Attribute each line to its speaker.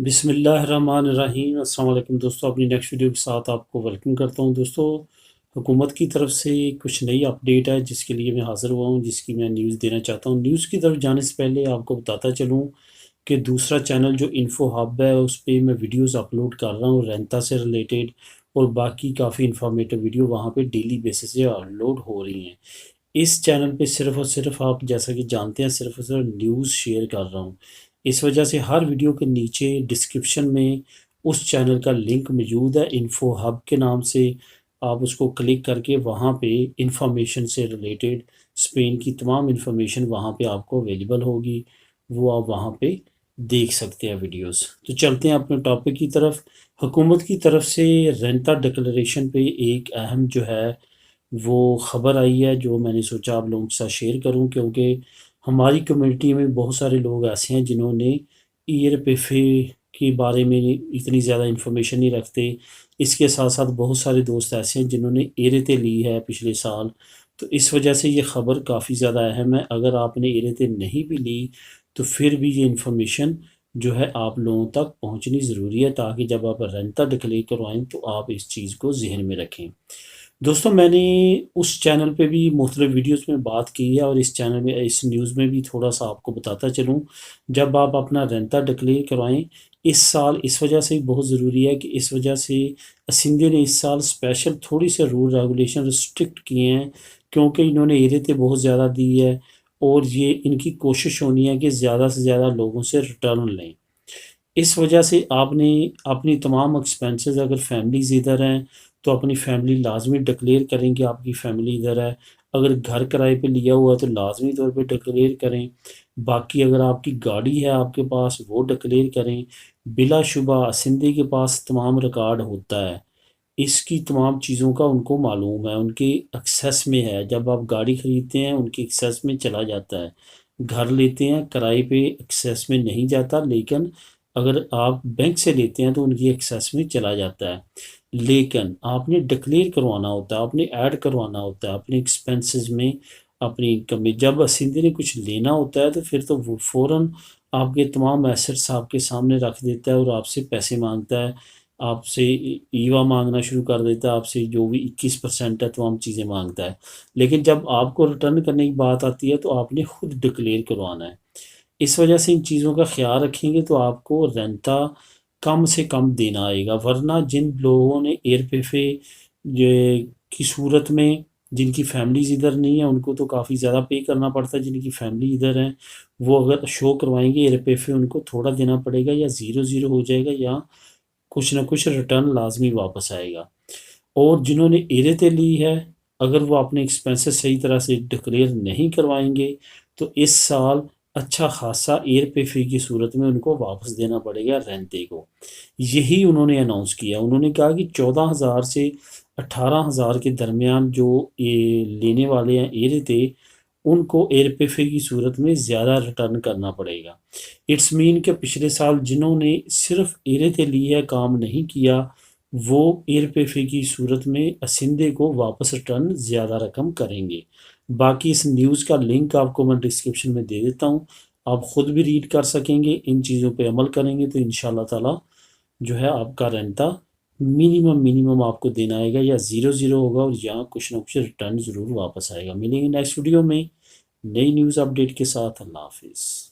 Speaker 1: بسم اللہ الرحمن الرحیم۔ السلام علیکم دوستو، اپنی نیکسٹ ویڈیو کے ساتھ آپ کو ویلکم کرتا ہوں۔ دوستو، حکومت کی طرف سے کچھ نئی اپڈیٹ ہے جس کے لیے میں حاضر ہوا ہوں، جس کی میں نیوز دینا چاہتا ہوں۔ نیوز کی طرف جانے سے پہلے آپ کو بتاتا چلوں کہ دوسرا چینل جو انفو ہب ہے اس پہ میں ویڈیوز اپلوڈ کر رہا ہوں رینتا سے ریلیٹڈ، اور باقی کافی انفارمیٹو ویڈیو وہاں پہ ڈیلی بیسس سے اپلوڈ ہو رہی ہیں۔ اس چینل پہ صرف اور صرف آپ جیسا کہ جانتے ہیں صرف اور صرف نیوز شیئر کر رہا ہوں۔ اس وجہ سے ہر ویڈیو کے نیچے ڈسکرپشن میں اس چینل کا لنک موجود ہے انفو ہب کے نام سے۔ آپ اس کو کلک کر کے وہاں پہ انفارمیشن سے ریلیٹڈ اسپین کی تمام انفارمیشن وہاں پہ آپ کو اویلیبل ہوگی، وہ آپ وہاں پہ دیکھ سکتے ہیں ویڈیوز۔ تو چلتے ہیں اپنے ٹاپک کی طرف۔ حکومت کی طرف سے رینتا ڈکلریشن پہ ایک اہم جو ہے وہ خبر آئی ہے، جو میں نے سوچا آپ لوگوں کے ساتھ شیئر کروں، کیونکہ ہماری کمیونٹی میں بہت سارے لوگ ایسے ہیں جنہوں نے ایئر پیفے کے بارے میں اتنی زیادہ انفارمیشن نہیں رکھتے۔ اس کے ساتھ ساتھ بہت سارے دوست ایسے ہیں جنہوں نے ایرتے لی ہے پچھلے سال، تو اس وجہ سے یہ خبر کافی زیادہ اہم ہے۔ اگر آپ نے ایرتے نہیں بھی لی تو پھر بھی یہ انفارمیشن جو ہے آپ لوگوں تک پہنچنی ضروری ہے، تاکہ جب آپ رینتا ڈکلیئر کروائیں تو آپ اس چیز کو ذہن میں رکھیں۔ دوستوں، میں نے اس چینل پہ بھی مختلف ویڈیوز میں بات کی ہے، اور اس چینل میں اس نیوز میں بھی تھوڑا سا آپ کو بتاتا چلوں۔ جب آپ اپنا رینتا ڈکلیئر کروائیں اس سال، اس وجہ سے بہت ضروری ہے کہ اس وجہ سے اسندے نے اس سال اسپیشل تھوڑی سے رول ریگولیشن ریسٹرکٹ کیے ہیں، کیونکہ انہوں نے ایرتے بہت زیادہ دی ہے، اور یہ ان کی کوشش ہونی ہے کہ زیادہ سے زیادہ لوگوں سے ریٹرن لیں۔ اس وجہ سے آپ نے اپنی تمام ایکسپینسز، اگر فیملیز ادھر ہیں تو اپنی فیملی لازمی ڈکلیئر کریں کہ آپ کی فیملی ادھر ہے۔ اگر گھر کرائے پہ لیا ہوا ہے تو لازمی طور پہ ڈکلیئر کریں۔ باقی اگر آپ کی گاڑی ہے آپ کے پاس، وہ ڈکلیئر کریں۔ بلا شبہ اسندے کے پاس تمام ریکارڈ ہوتا ہے، اس کی تمام چیزوں کا ان کو معلوم ہے، ان کے ایکسیس میں ہے۔ جب آپ گاڑی خریدتے ہیں ان کے ایکسیس میں چلا جاتا ہے، گھر لیتے ہیں کرائے پہ ایکسیس میں نہیں جاتا، لیکن اگر آپ بینک سے لیتے ہیں تو ان کی ایکسیس میں چلا جاتا ہے۔ لیکن آپ نے ڈکلیئر کروانا ہوتا ہے، آپ نے ایڈ کروانا ہوتا ہے اپنے ایکسپینسز میں، اپنی انکم میں۔ جب اسندے نے کچھ لینا ہوتا ہے تو پھر تو وہ فوراً آپ کے تمام ایسٹس آپ کے سامنے رکھ دیتا ہے، اور آپ سے پیسے مانگتا ہے، آپ سے ایوا مانگنا شروع کر دیتا ہے، آپ سے جو بھی 21% ہے تمام چیزیں مانگتا ہے۔ لیکن جب آپ کو ریٹرن کرنے کی بات آتی ہے تو آپ نے خود ڈکلیئر کروانا ہے۔ اس وجہ سے ان چیزوں کا خیال رکھیں گے تو آپ کو رینتا کم سے کم دینا آئے گا، ورنہ جن لوگوں نے ایئر پیفے کی صورت میں جن کی فیملیز ادھر نہیں ہیں ان کو تو کافی زیادہ پے کرنا پڑتا ہے۔ جن کی فیملی ادھر ہیں وہ اگر شو کروائیں گے ایئر پیفے، ان کو تھوڑا دینا پڑے گا، یا 0 ہو جائے گا، یا کچھ نہ کچھ ریٹرن لازمی واپس آئے گا۔ اور جنہوں نے ایرتے لی ہے، اگر وہ اپنے ایکسپینسز صحیح طرح سے ڈکلیئر نہیں کروائیں گے تو اس سال اچھا خاصا ایئر پیفے کی صورت میں ان کو واپس دینا پڑے گا رینتے کو۔ یہی انہوں نے اناؤنس کیا۔ انہوں نے کہا کہ 14,000 سے 18,000 کے درمیان جو یہ لینے والے ہیں ایرتے، ان کو ایئر پیفے کی صورت میں زیادہ ریٹرن کرنا پڑے گا۔ اٹس مین کہ پچھلے سال جنہوں نے صرف ایرتے لی ہے، کام نہیں کیا، وہ ایئر پیفے کی صورت میں اسندے کو واپس ریٹرن زیادہ رقم کریں گے۔ باقی اس نیوز کا لنک آپ کو میں ڈسکرپشن میں دے دیتا ہوں، آپ خود بھی ریڈ کر سکیں گے۔ ان چیزوں پہ عمل کریں گے تو انشاءاللہ تعالی جو ہے آپ کا رینتا منیمم آپ کو دینا آئے گا، یا 0 ہوگا، اور یہاں کچھ نہ کچھ ریٹرن ضرور واپس آئے گا۔ ملیں گے نیکسٹ ویڈیو میں نئی نیوز اپڈیٹ کے ساتھ۔ اللہ حافظ۔